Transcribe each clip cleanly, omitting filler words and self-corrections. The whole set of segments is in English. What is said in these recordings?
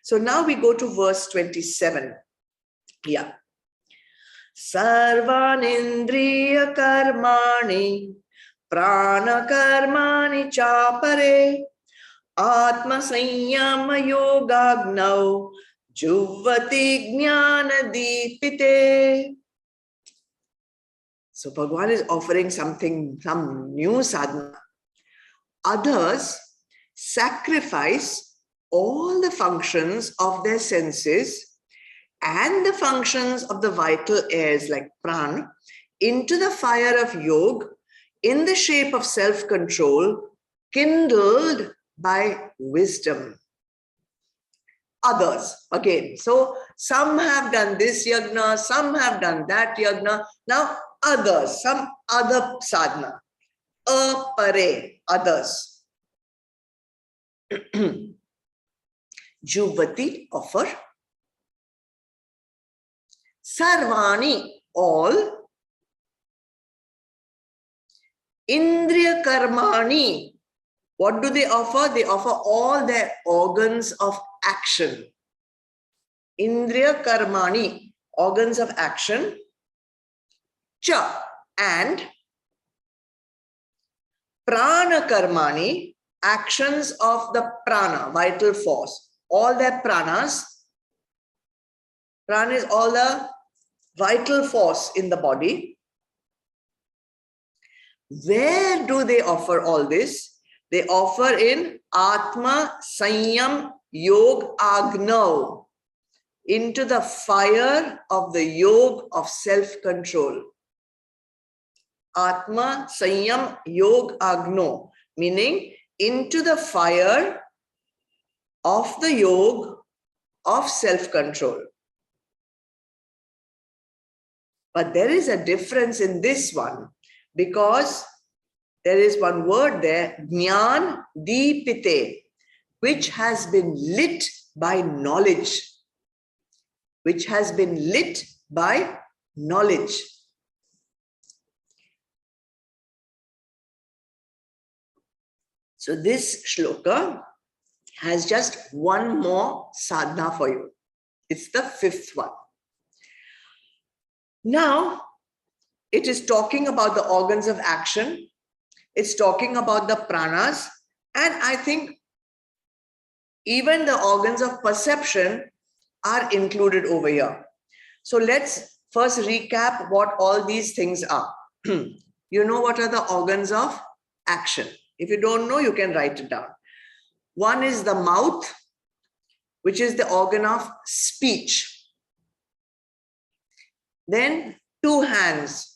So now we go to verse 27. Yeah. Sarvan indriya karmani prana karmani chapare atma sanyama yogagnav juvati jnana deepite. So Bhagwan is offering some new sadhana. Others sacrifice all the functions of their senses and the functions of the vital airs like prana into the fire of yoga in the shape of self-control kindled by wisdom. Others, again. So some have done this yagna, some have done that yagna. Now others, some other sadhana. Apare, others. Juvati, offer. Sarvani, all. Indriya karmani, what do they offer? They offer all their organs of action. Indriya karmani, organs of action. Cha, and prana karmani, actions of the prana, vital force. All their pranas. Prana is all the vital force in the body. Where do they offer all this? They offer in Atma Sanyam Yog Agnav, into the fire of the yoga of self-control. Atma Sanyam Yog Agno, meaning into the fire of the yoga of self-control. But there is a difference in this one, because there is one word there, Jnana Deepite, which has been lit by knowledge. Which has been lit by knowledge. So this shloka has just one more sadhana for you. It's the fifth one. Now, it is talking about the organs of action. It's talking about the pranas. And I think even the organs of perception are included over here. So let's first recap what all these things are. You know what are the organs of action. If you don't know, you can write it down. One is the mouth, which is the organ of speech. Then 2 hands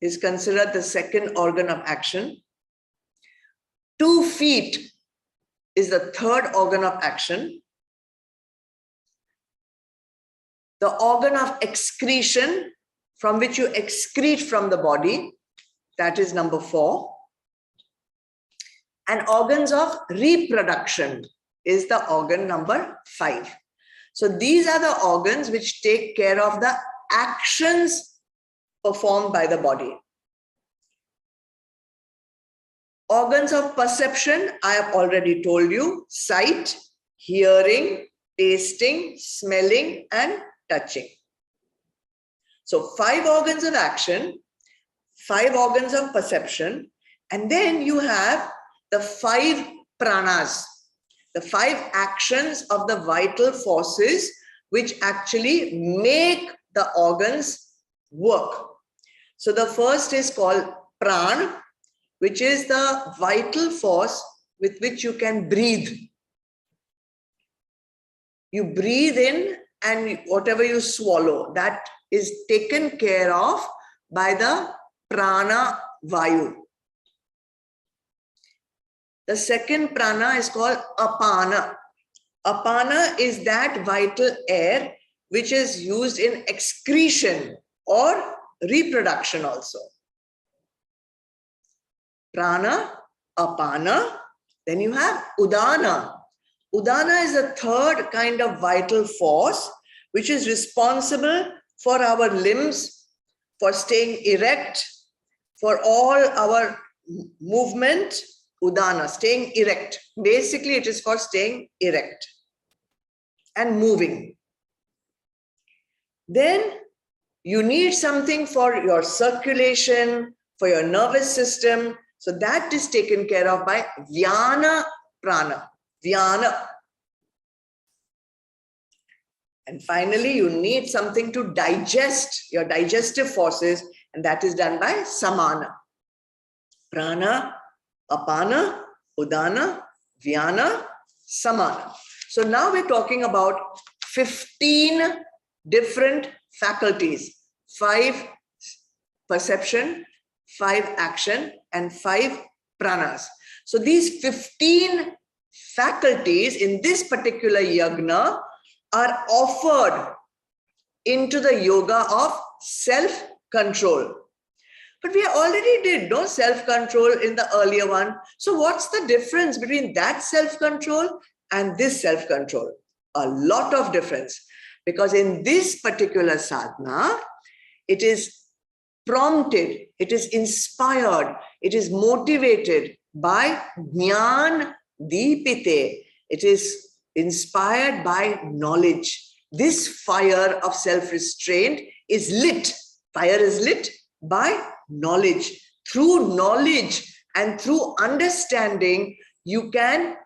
is considered the second organ of action. 2 feet is the third organ of action. The organ of excretion, from which you excrete from the body, that is number 4. And organs of reproduction is the organ number 5. So these are the organs which take care of the actions performed by the body. Organs of perception, I have already told you: sight, hearing, tasting, smelling, and touching. So 5 organs of action, 5 organs of perception, and then you have the 5 pranas, the 5 actions of the vital forces which actually make the organs work. So the first is called pran, which is the vital force with which you can breathe. You breathe in, and whatever you swallow, that is taken care of by the prana vayu. The second prana is called apana. Apana is that vital air which is used in excretion or reproduction also. Prana, apana. Then you have udana. Udana is the third kind of vital force which is responsible for our limbs, for staying erect, for all our movement. Udana, staying erect. Basically, it is for staying erect. and moving. Then you need something for your circulation, for your nervous system. So that is taken care of by Vyana Prana. Vyana. And finally, you need something to digest your digestive forces, and that is done by Samana. Prana, Apana, Udana, Vyana, Samana. So now we're talking about 15 different faculties. 5 perception, 5 action, and 5 pranas. So these 15 faculties in this particular yagna are offered into the yoga of self-control. But we already did no self-control in the earlier one. So what's the difference between that self-control and this self-control? A lot of difference. Because in this particular sadhana, it is prompted, it is inspired, it is motivated by Jnana Deepite. It is inspired by knowledge. This fire of self-restraint is lit. Fire is lit by knowledge. Through knowledge and through understanding, you can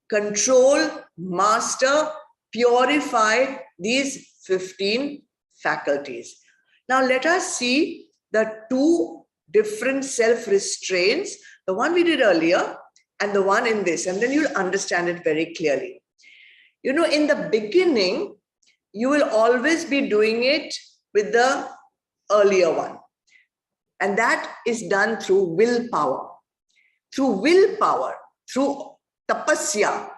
control, master, purify these 15 faculties. Now let us see the 2 different self-restraints, the one we did earlier and the one in this, and then you'll understand it very clearly. You know, in the beginning, you will always be doing it with the earlier one. And that is done through willpower. Through willpower, through tapasya.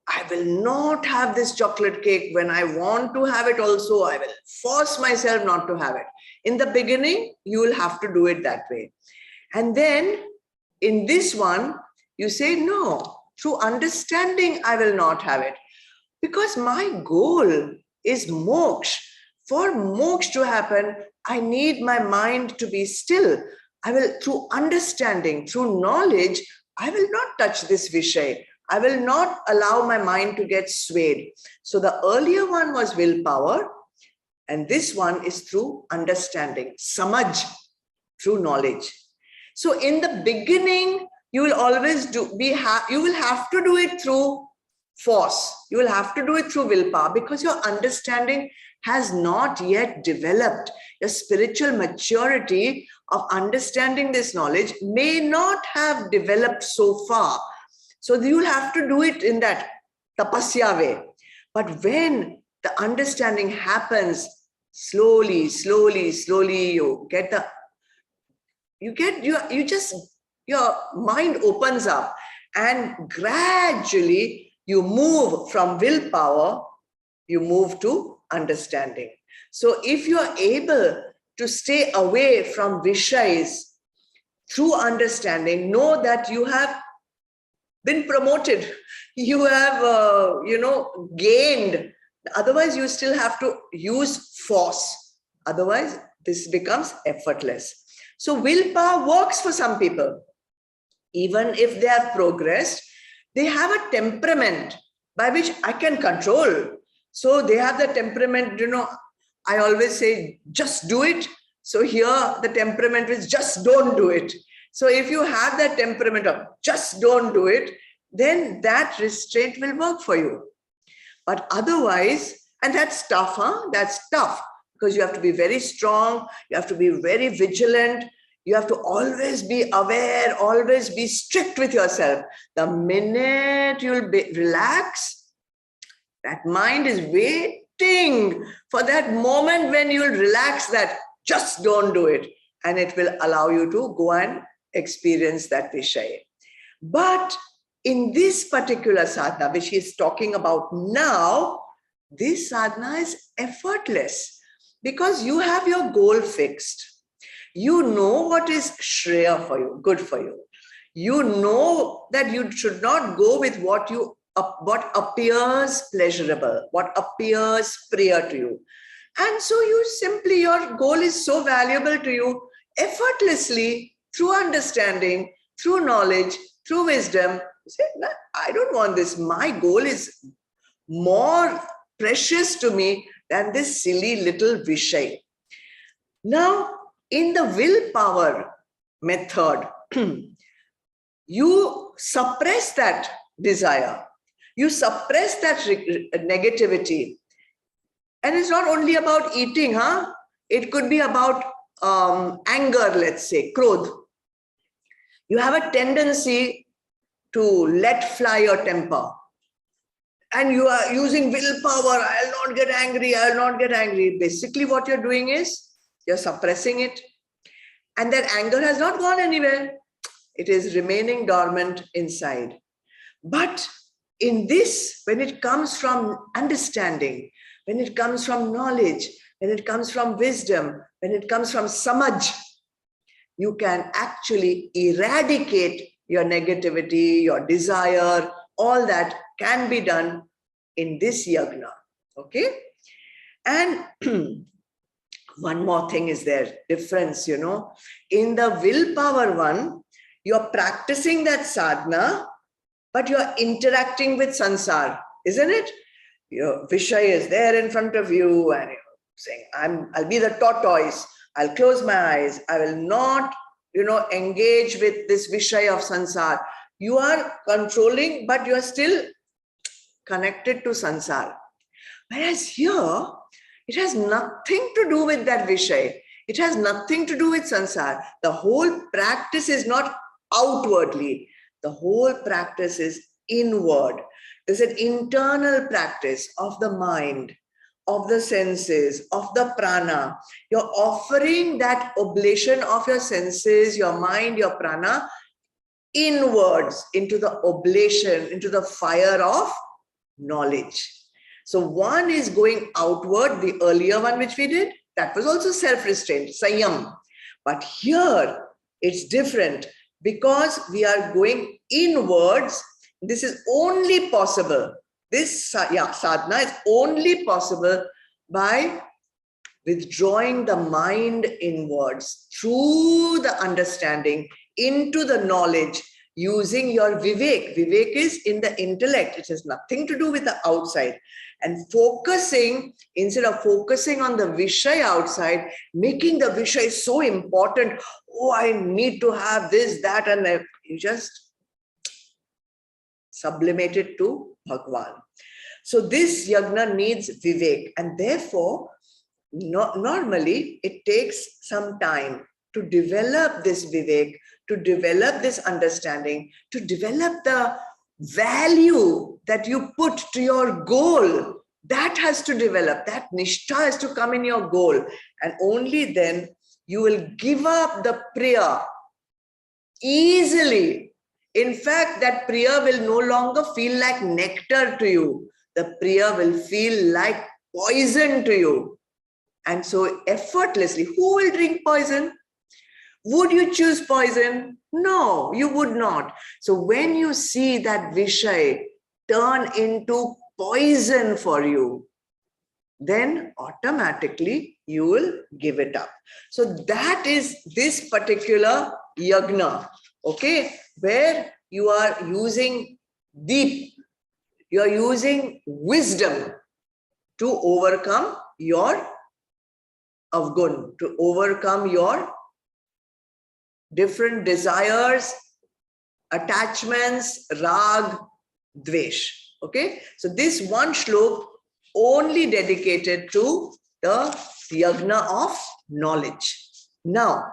I will not have this chocolate cake. When I want to have it also, I will force myself not to have it. In the beginning, you will have to do it that way. And then in this one, you say, no, through understanding, I will not have it. Because my goal is moksha. For moksha to happen, I need my mind to be still. I will, through understanding, through knowledge, I will not touch this vishay. I will not allow my mind to get swayed. So the earlier one was willpower, and this one is through understanding, samaj, through knowledge. So in the beginning, you will always you will have to do it through force. You will have to do it through willpower because your understanding has not yet developed. Your spiritual maturity of understanding this knowledge may not have developed so far. So you'll have to do it in that tapasya way. But when the understanding happens slowly, your mind opens up and gradually you move from willpower, you move to understanding. So if you are able to stay away from vishayas through understanding, know that you have been promoted, you have gained. Otherwise you still have to use force. Otherwise this becomes effortless. So willpower works for some people. Even if they have progressed, they have a temperament by which I can control. So they have the temperament, I always say, just do it. So here the temperament is just don't do it. So if you have that temperament of just don't do it, then that restraint will work for you. But otherwise, and that's tough, That's tough because you have to be very strong. You have to be very vigilant. You have to always be aware, always be strict with yourself. The minute you'll relax, that mind is waiting for that moment when you'll relax that, just don't do it. And it will allow you to go and experience that Vishaya. But in this particular sadhana, which he is talking about now, this sadhana is effortless because you have your goal fixed. You know what is shreya for you, good for you. You know that you should not go with what appears pleasurable, what appears priya to you. And so your goal is so valuable to you, effortlessly, through understanding, through knowledge, through wisdom, you say, no, I don't want this. My goal is more precious to me than this silly little Vishay. Now, in the willpower method, you suppress that desire. You suppress that negativity. And it's not only about eating, huh? It could be about anger, let's say, krodh. You have a tendency to let fly your temper. And you are using willpower. I'll not get angry. I'll not get angry. Basically, what you're doing is you're suppressing it. And that anger has not gone anywhere. It is remaining dormant inside. But in this, when it comes from understanding, when it comes from knowledge, when it comes from wisdom, when it comes from samaj, you can actually eradicate your negativity, your desire, all that can be done in this yagna. Okay? And one more thing is there, difference, you know. In the willpower one, you're practicing that sadhana, but you're interacting with sansar, isn't it? Your Vishay is there in front of you and you're saying, I'll be the tortoise. I'll close my eyes. I will not, engage with this Vishay of sansar. You are controlling, but you are still connected to sansar. Whereas here, it has nothing to do with that Vishay. It has nothing to do with sansar. The whole practice is not outwardly. The whole practice is inward. It's an internal practice of the mind, of the senses, of the prana. You're offering that oblation of your senses, your mind, your prana inwards into the oblation, into the fire of knowledge. So one is going outward, the earlier one which we did, that was also self-restraint, sayam. But here it's different because we are going inwards. This is only possible. This sadhana is only possible by withdrawing the mind inwards through the understanding into the knowledge, using your Vivek. Vivek is in the intellect. It has nothing to do with the outside. And focusing, instead of focusing on the Vishay outside, making the Vishay so important. Oh, I need to have this, that, and that. You just sublimate it to Bhagwan. So this yagna needs Vivek. And therefore, normally it takes some time to develop this Vivek, to develop this understanding, to develop the value that you put to your goal. That has to develop, that nishtha has to come in your goal. And only then you will give up the priya easily. In fact, that priya will no longer feel like nectar to you. The priya will feel like poison to you. And so effortlessly, who will drink poison? Would you choose poison? No, you would not. So when you see that Vishay turn into poison for you, then automatically you will give it up. So that is this particular yagna, okay, where you are using deep, you are using wisdom to overcome your avgun, to overcome your different desires, attachments, rag, dvesh. Okay, so this one shlok only dedicated to the yagna of knowledge. Now,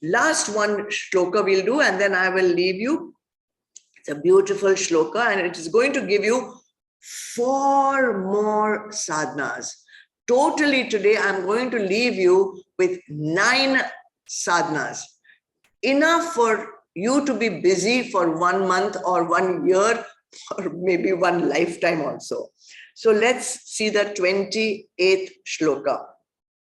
last one shloka we'll do, and then I will leave you. It's a beautiful shloka, and it is going to give you 4 more sadhanas. Totally today, I'm going to leave you with 9 sadhanas. Enough for you to be busy for 1 month or 1 year or maybe 1 lifetime also. So let's see the 28th shloka.